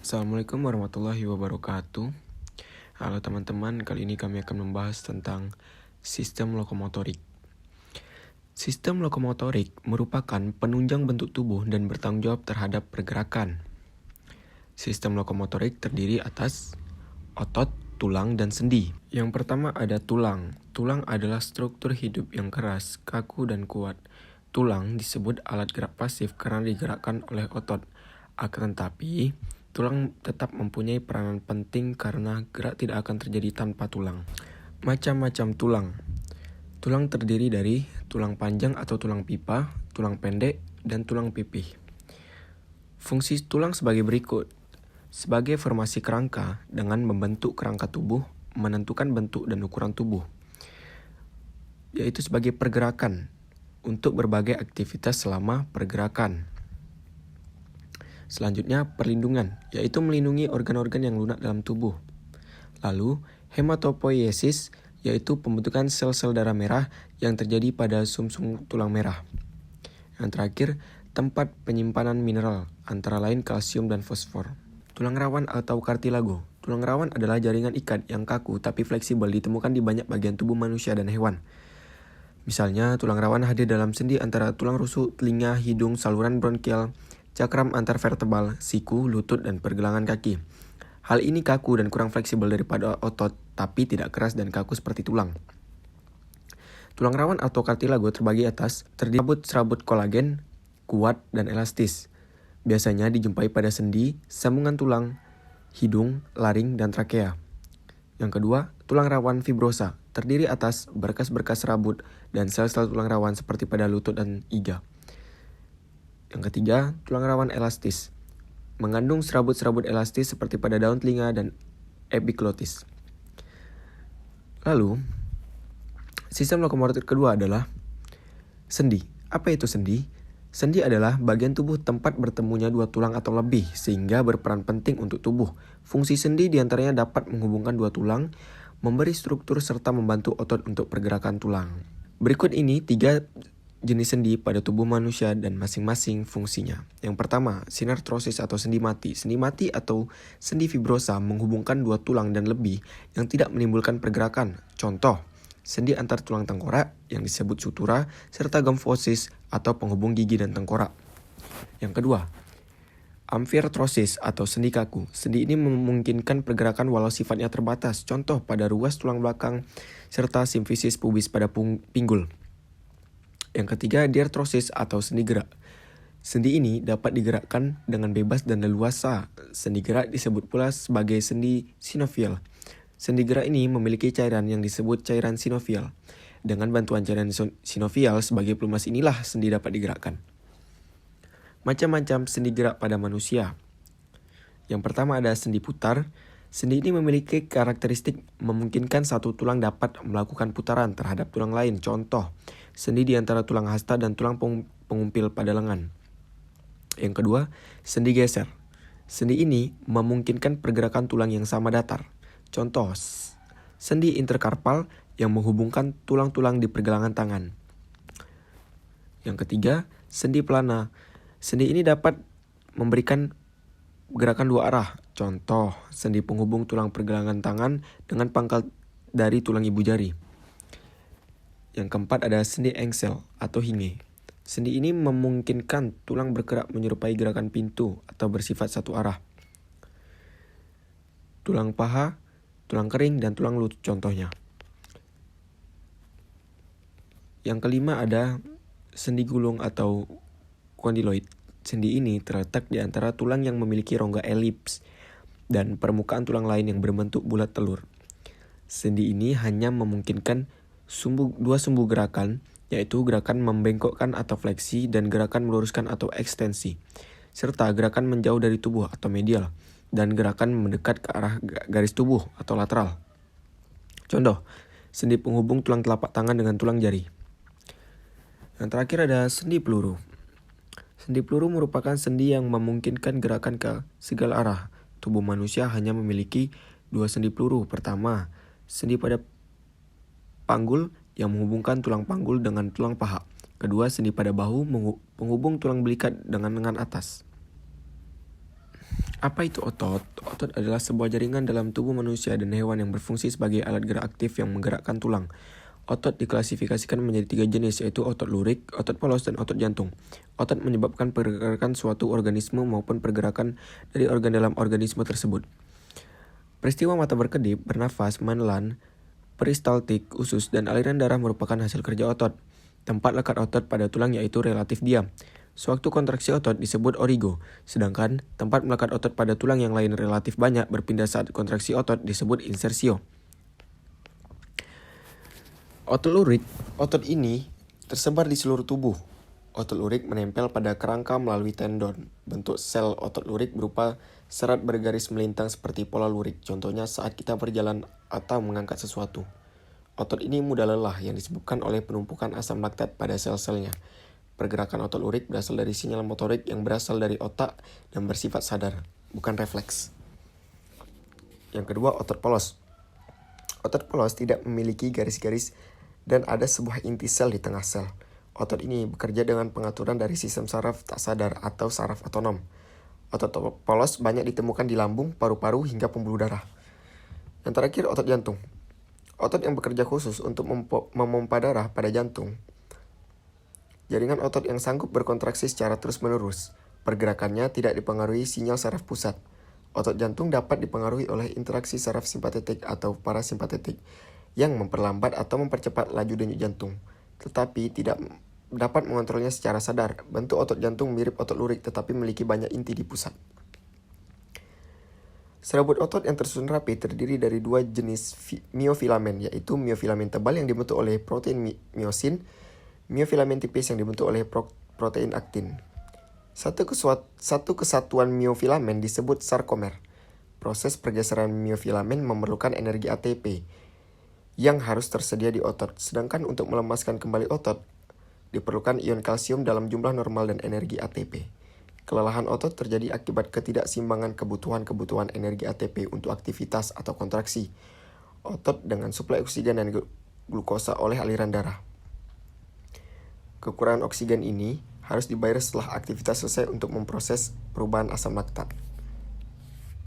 Assalamualaikum warahmatullahi wabarakatuh. Halo teman-teman, kali ini kami akan membahas tentang sistem lokomotorik. Sistem lokomotorik merupakan penunjang bentuk tubuh dan bertanggung jawab terhadap pergerakan. Sistem lokomotorik terdiri atas otot, tulang, dan sendi. Yang pertama ada tulang. Tulang adalah struktur hidup yang keras, kaku, dan kuat. Tulang disebut alat gerak pasif karena digerakkan oleh otot. Akan tetapi, tulang tetap mempunyai peranan penting karena gerak tidak akan terjadi tanpa tulang. Macam-macam tulang. Tulang terdiri dari tulang panjang atau tulang pipa, tulang pendek, dan tulang pipih. Fungsi tulang sebagai berikut. Sebagai formasi kerangka dengan membentuk kerangka tubuh, menentukan bentuk dan ukuran tubuh. Yaitu sebagai pergerakan untuk berbagai aktivitas selama pergerakan. Selanjutnya, perlindungan, yaitu melindungi organ-organ yang lunak dalam tubuh. Lalu, hematopoiesis, yaitu pembentukan sel-sel darah merah yang terjadi pada sumsum tulang merah. Yang terakhir, tempat penyimpanan mineral, antara lain kalsium dan fosfor. Tulang rawan atau kartilago. Tulang rawan adalah jaringan ikat yang kaku tapi fleksibel ditemukan di banyak bagian tubuh manusia dan hewan. Misalnya, tulang rawan hadir dalam sendi antara tulang rusuk, telinga, hidung, saluran bronkial, cakram antarvertebral, siku, lutut, dan pergelangan kaki. Hal ini kaku dan kurang fleksibel daripada otot, tapi tidak keras dan kaku seperti tulang. Tulang rawan atau kartilago terbagi atas, terdiri serabut kolagen, kuat, dan elastis. Biasanya dijumpai pada sendi, sambungan tulang, hidung, laring, dan trakea. Yang kedua, tulang rawan fibrosa, terdiri atas berkas-berkas serabut dan sel-sel tulang rawan seperti pada lutut dan iga. Yang ketiga, tulang rawan elastis, mengandung serabut-serabut elastis seperti pada daun telinga dan epiglotis. Lalu, sistem lokomotor kedua adalah sendi. Apa itu sendi? Sendi adalah bagian tubuh tempat bertemunya dua tulang atau lebih, sehingga berperan penting untuk tubuh. Fungsi sendi diantaranya dapat menghubungkan dua tulang, memberi struktur serta membantu otot untuk pergerakan tulang. Berikut ini 3 jenis sendi pada tubuh manusia dan masing-masing fungsinya. Yang pertama, sinartrosis atau sendi mati. Sendi mati atau sendi fibrosa menghubungkan dua tulang dan lebih yang tidak menimbulkan pergerakan. Contoh, sendi antar tulang tengkorak yang disebut sutura, serta gomfosis atau penghubung gigi dan tengkorak. Yang kedua, amfiartrosis atau sendi kaku. Sendi ini memungkinkan pergerakan walau sifatnya terbatas. Contoh pada ruas tulang belakang serta simfisis pubis pada pinggul. Yang ketiga, diartrosis atau sendi gerak. Sendi ini dapat digerakkan dengan bebas dan leluasa. Sendi gerak disebut pula sebagai sendi sinovial. Sendi gerak ini memiliki cairan yang disebut cairan sinovial. Dengan bantuan cairan sinovial sebagai pelumas inilah sendi dapat digerakkan. Macam-macam sendi gerak pada manusia. Yang pertama ada sendi putar. Sendi ini memiliki karakteristik memungkinkan satu tulang dapat melakukan putaran terhadap tulang lain. Contoh, sendi di antara tulang hasta dan tulang pengumpil pada lengan. Yang kedua, sendi geser. Sendi ini memungkinkan pergerakan tulang yang sama datar. Contoh, sendi interkarpal yang menghubungkan tulang-tulang di pergelangan tangan. Yang ketiga, sendi plana. Sendi ini dapat memberikan gerakan dua arah. Contoh, sendi penghubung tulang pergelangan tangan dengan pangkal dari tulang ibu jari. Yang keempat ada sendi engsel atau hinge. Sendi ini memungkinkan tulang bergerak menyerupai gerakan pintu atau bersifat satu arah. Tulang paha, tulang kering, dan tulang lutut contohnya. Yang kelima ada sendi gulung atau kondiloid. Sendi ini terletak di antara tulang yang memiliki rongga elips dan permukaan tulang lain yang berbentuk bulat telur. Sendi ini hanya memungkinkan dua sumbu gerakan, yaitu gerakan membengkokkan atau fleksi dan gerakan meluruskan atau ekstensi, serta gerakan menjauh dari tubuh atau medial, dan gerakan mendekat ke arah garis tubuh atau lateral. Contoh, sendi penghubung tulang telapak tangan dengan tulang jari. Yang terakhir ada sendi peluru. Sendi peluru merupakan sendi yang memungkinkan gerakan ke segala arah. Tubuh manusia hanya memiliki 2 sendi peluru. Pertama, sendi pada panggul yang menghubungkan tulang panggul dengan tulang paha. Kedua, sendi pada bahu penghubung tulang belikat dengan lengan atas. Apa itu otot? Otot adalah sebuah jaringan dalam tubuh manusia dan hewan yang berfungsi sebagai alat gerak aktif yang menggerakkan tulang. Otot diklasifikasikan menjadi 3 jenis, yaitu otot lurik, otot polos, dan otot jantung. Otot menyebabkan pergerakan suatu organisme maupun pergerakan dari organ dalam organisme tersebut. Peristiwa mata berkedip, bernafas, menelan, peristaltik, usus, dan aliran darah merupakan hasil kerja otot. Tempat lekat otot pada tulang yaitu relatif diam. Sewaktu kontraksi otot disebut origo, sedangkan tempat melekat otot pada tulang yang lain relatif banyak berpindah saat kontraksi otot disebut insersio. Otot lurik, otot ini tersebar di seluruh tubuh. Otot lurik menempel pada kerangka melalui tendon. Bentuk sel otot lurik berupa serat bergaris melintang seperti pola lurik, contohnya saat kita berjalan atau mengangkat sesuatu. Otot ini mudah lelah yang disebabkan oleh penumpukan asam laktat pada sel-selnya. Pergerakan otot lurik berasal dari sinyal motorik yang berasal dari otak dan bersifat sadar, bukan refleks. Yang kedua, otot polos. Otot polos tidak memiliki garis-garis dan ada sebuah inti sel di tengah sel. Otot ini bekerja dengan pengaturan dari sistem saraf tak sadar atau saraf otonom. Otot polos banyak ditemukan di lambung, paru-paru, hingga pembuluh darah. Yang terakhir, otot jantung. Otot yang bekerja khusus untuk memompa darah pada jantung. Jaringan otot yang sanggup berkontraksi secara terus-menerus. Pergerakannya tidak dipengaruhi sinyal saraf pusat. Otot jantung dapat dipengaruhi oleh interaksi saraf simpatetik atau parasimpatetik yang memperlambat atau mempercepat laju denyut jantung, tetapi tidak dapat mengontrolnya secara sadar. Bentuk otot jantung mirip otot lurik tetapi memiliki banyak inti di pusat. Serabut otot yang tersusun rapi terdiri dari 2 jenis miofilamen, yaitu miofilamen tebal yang dibentuk oleh protein miosin, miofilamen tipis yang dibentuk oleh protein aktin. Satu kesatuan miofilamen disebut sarkomer. Proses pergeseran miofilamen memerlukan energi ATP yang harus tersedia di otot, sedangkan untuk melemaskan kembali otot diperlukan ion kalsium dalam jumlah normal dan energi ATP. Kelelahan otot terjadi akibat ketidakseimbangan kebutuhan energi ATP untuk aktivitas atau kontraksi otot dengan suplai oksigen dan glukosa oleh aliran darah. Kekurangan oksigen ini harus dibayar setelah aktivitas selesai untuk memproses perubahan asam laktat.